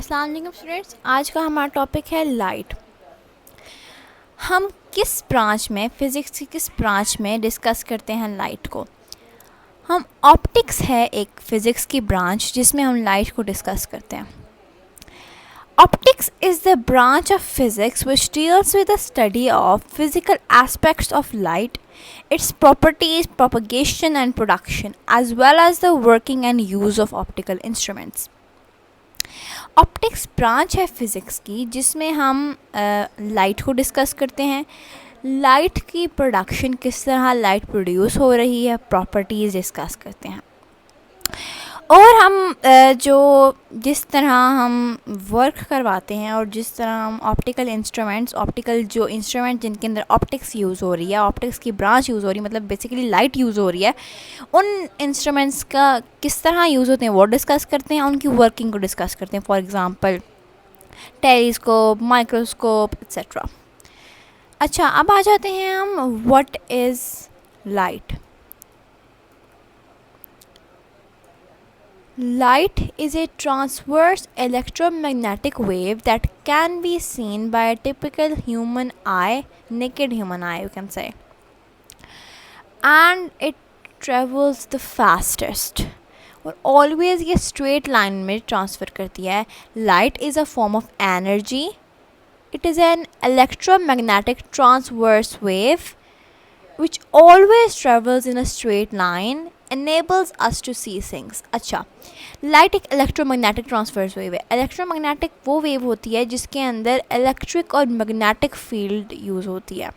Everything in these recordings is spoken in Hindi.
अस्सलाम वालेकुम स्टूडेंट्स, आज का हमारा टॉपिक है लाइट। हम किस ब्रांच में, फिज़िक्स की किस ब्रांच में डिस्कस करते हैं लाइट को? हम ऑप्टिक्स है एक फ़िज़िक्स की ब्रांच जिसमें हम लाइट को डिस्कस करते हैं। Optics is the branch of physics which deals with the study of physical aspects of light, its properties, propagation and production, as well as the working and use of optical instruments. Optics branch है फिज़िक्स की जिसमें हम लाइट को डिस्कस करते हैं। लाइट की प्रोडक्शन, किस तरह लाइट प्रोड्यूस हो रही है, प्रॉपर्टीज़ डिस्कस करते हैं। और हम जिस तरह हम वर्क करवाते हैं और जिस तरह हम ऑप्टिकल जो इंस्ट्रूमेंट जिनके अंदर ऑप्टिक्स यूज़ हो रही है, ऑप्टिक्स की ब्रांच यूज़ हो रही है, मतलब बेसिकली लाइट यूज़ हो रही है, उन इंस्ट्रूमेंट्स का किस तरह यूज़ होते हैं वो डिस्कस करते हैं, उनकी वर्किंग को डिस्कस करते हैं। For example telescope, microscope etcetera. अच्छा, अब आ जाते हैं हम what is light. Light is a transverse electromagnetic wave that can be seen by a typical human eye, naked human eye you can say, and it travels the fastest और always ये straight line में transfer करती है। Light is a form of energy. It is an electromagnetic transverse wave which always travels in a straight line, enables us to see things. अच्छा, लाइट एक इलेक्ट्रोमैग्नेटिक ट्रांसवर्स वेव है। इलेक्ट्रोमैग्नेटिक वो वेव होती है जिसके अंदर इलेक्ट्रिक और मैग्नेटिक फील्ड यूज़ होती है।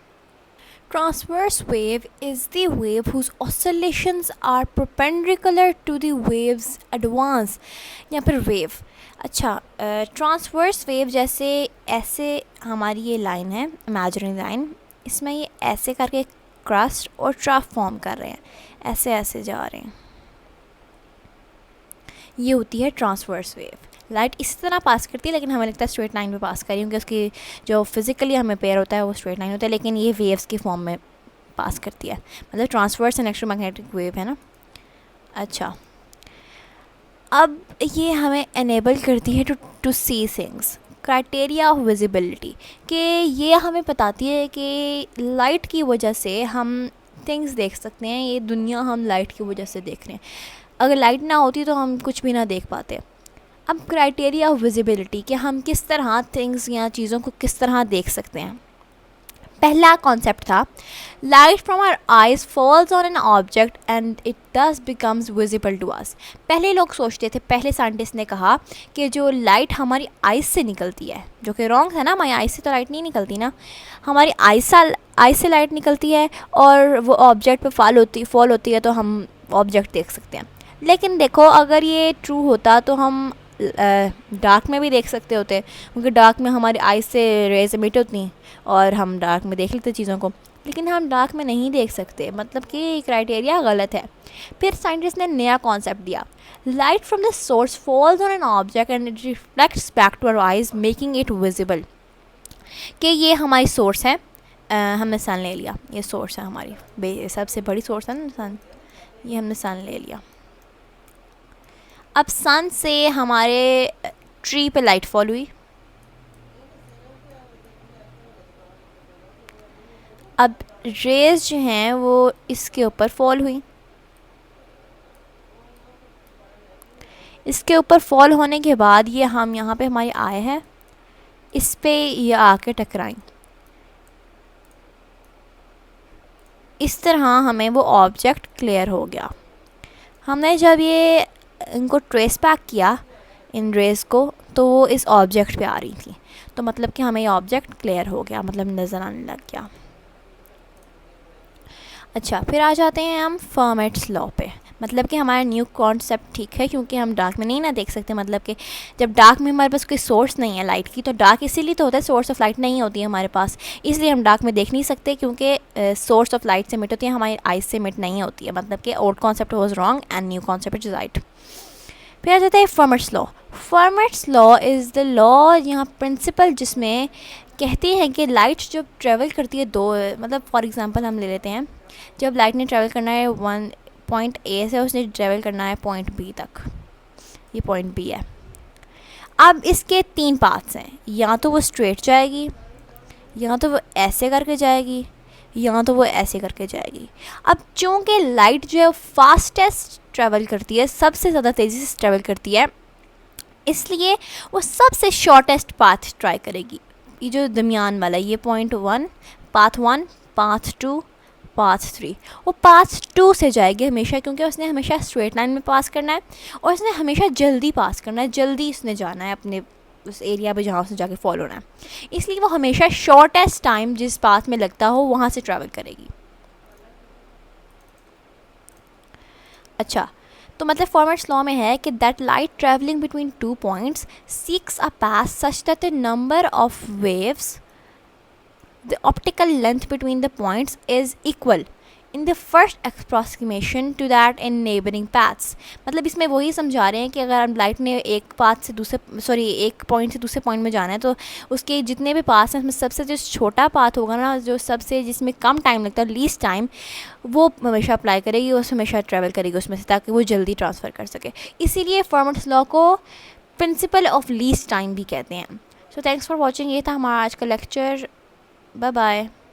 Transverse wave is the wave whose oscillations are perpendicular to the waves advance, या फिर वेव। अच्छा, ट्रांसवर्स वेव जैसे ऐसे हमारी ये लाइन है, इमेजिनरी लाइन, इसमें ये ऐसे करके क्रस्ट और ट्रफ फॉर्म कर रहे हैं, ऐसे ऐसे जा रहे हैं, ये होती है ट्रांसवर्स वेव। लाइट इसी तरह पास करती है लेकिन हमें लगता है स्ट्रेट लाइन में पास करी, क्योंकि उसकी जो फिज़िकली हमें पेयर होता है वो स्ट्रेट लाइन होता है, लेकिन ये वेव्स की फॉर्म में पास करती है, मतलब ट्रांसवर्स इलेक्ट्रोमैग्नेटिक वेव है ना। अच्छा, अब ये हमें एनेबल करती है to see things. Criteria of visibility, कि ये हमें बताती है कि लाइट की वजह से हम थिंग्स देख सकते हैं, ये दुनिया हम लाइट की वजह से देख रहे हैं। अगर लाइट ना होती तो हम कुछ भी ना देख पाते। अब क्राइटेरिया ऑफ विजिबिलिटी, कि हम किस तरह थिंग्स या चीज़ों को किस तरह देख सकते हैं। पहला कॉन्सेप्ट था light from our eyes falls on an object and it thus becomes visible to us. पहले लोग सोचते थे, पहले साइंटिस्ट ने कहा कि जो लाइट हमारी आइज से निकलती है, जो कि रॉन्ग है ना, हमारी आइज से तो लाइट नहीं निकलती ना, हमारी आइज से लाइट निकलती है और वो ऑब्जेक्ट पे फॉल होती है तो हम ऑब्जेक्ट देख सकते हैं। लेकिन देखो, अगर ये ट्रू होता तो हम डार्क में भी देख सकते होते, क्योंकि डार्क में हमारी आइज से रेज एमिट होती हैं और हम डार्क में देख लेते चीज़ों को, लेकिन हम डार्क में नहीं देख सकते, मतलब कि क्राइटेरिया गलत है। फिर साइंटिस्ट ने नया कॉन्सेप्ट दिया, light from the source falls on an object and it reflects back to our eyes making it visible. कि ये हमारी सोर्स है, हमने सन ले लिया, ये सोर्स है हमारी, सबसे बड़ी सोर्स है ना सन, ये हमने सन ले लिया। अब सन से हमारे ट्री पे लाइट फॉल हुई, अब रेज जो हैं वो इसके ऊपर फॉल हुई, इसके ऊपर फॉल होने के बाद ये हम यहाँ पे हमारी आए हैं, इस पे ये आके टकराई, इस तरह हमें वो ऑब्जेक्ट क्लियर हो गया। हमने जब ये इनको ट्रेस बैक किया इन रेस को, तो वो इस ऑब्जेक्ट पे आ रही थी, तो मतलब कि हमें ये ऑब्जेक्ट क्लियर हो गया, मतलब नज़र आने लग गया। अच्छा, फिर आ जाते हैं हम फर्मेट्स लॉ पे, मतलब कि हमारा न्यू कॉन्सेप्ट ठीक है, क्योंकि हम डार्क में नहीं ना देख सकते, मतलब कि जब डार्क में हमारे पास कोई सोर्स नहीं है लाइट की, तो डार्क इसीलिए तो होता है, सोर्स ऑफ लाइट नहीं होती है हमारे पास, इसलिए हम डार्क में देख नहीं सकते, क्योंकि सोर्स ऑफ लाइट से मिट होती है, हमारी आइज से मिट नहीं होती है, मतलब कि old concept was wrong and new concept is right. फिर आ जाता है formats law. Formats law is the law, यहाँ प्रिंसिपल जिसमें कहती है कि लाइट जब ट्रेवल करती है दो, मतलब फॉर एग्जांपल हम ले लेते हैं, जब लाइट ने ट्रेवल करना है पॉइंट ए से, उसने ट्रेवल करना है पॉइंट बी तक, ये पॉइंट बी है। अब इसके 3 पाथ्स हैं, या तो वो स्ट्रेट जाएगी, या तो वो ऐसे करके जाएगी, या तो वो ऐसे करके जाएगी। अब चूँकि लाइट जो है फास्टेस्ट ट्रैवल करती है, सबसे ज़्यादा तेज़ी से ट्रैवल करती है, इसलिए वो सबसे शॉर्टेस्ट पाथ ट्राई करेगी। ये जो दरमियान वाला, ये पॉइंट 1, पाथ 1, पाथ 2, पाथ 3, वो पाथ 2 से जाएगी हमेशा, क्योंकि उसने हमेशा स्ट्रेट लाइन में पास करना है और उसने हमेशा जल्दी पास करना है, जल्दी इसने जाना है अपने उस एरिया पे जहाँ उसने जाके फॉलो होना है, इसलिए वो हमेशा शॉर्टेस्ट टाइम जिस पाथ में लगता हो वहाँ से ट्रैवल करेगी। अच्छा, तो मतलब फॉर्मेट्स लॉ में है कि that light travelling between 2 points seeks a path such that the number of waves, the optical length between the points is equal in the first approximation to that in neighboring paths। मतलब इसमें वही समझा रहे हैं कि अगर लाइट ने एक पाथ से दूसरे एक पॉइंट से दूसरे पॉइंट में जाना है, तो उसके जितने भी पाथ्स हैं उसमें सबसे जो छोटा पाथ होगा ना, जो सबसे जिसमें कम टाइम लगता है, लीस्ट टाइम, वो हमेशा अप्लाई करेगी, उस हमेशा ट्रैवल करेगी उसमें से, ताकि वो जल्दी ट्रांसफ़र कर सके। इसीलिए फॉर्मेट्स लॉ को प्रिंसिपल ऑफ लीस्ट टाइम भी कहते हैं। So thanks for watching. ये था हमारा आज का लेक्चर। Bye bye.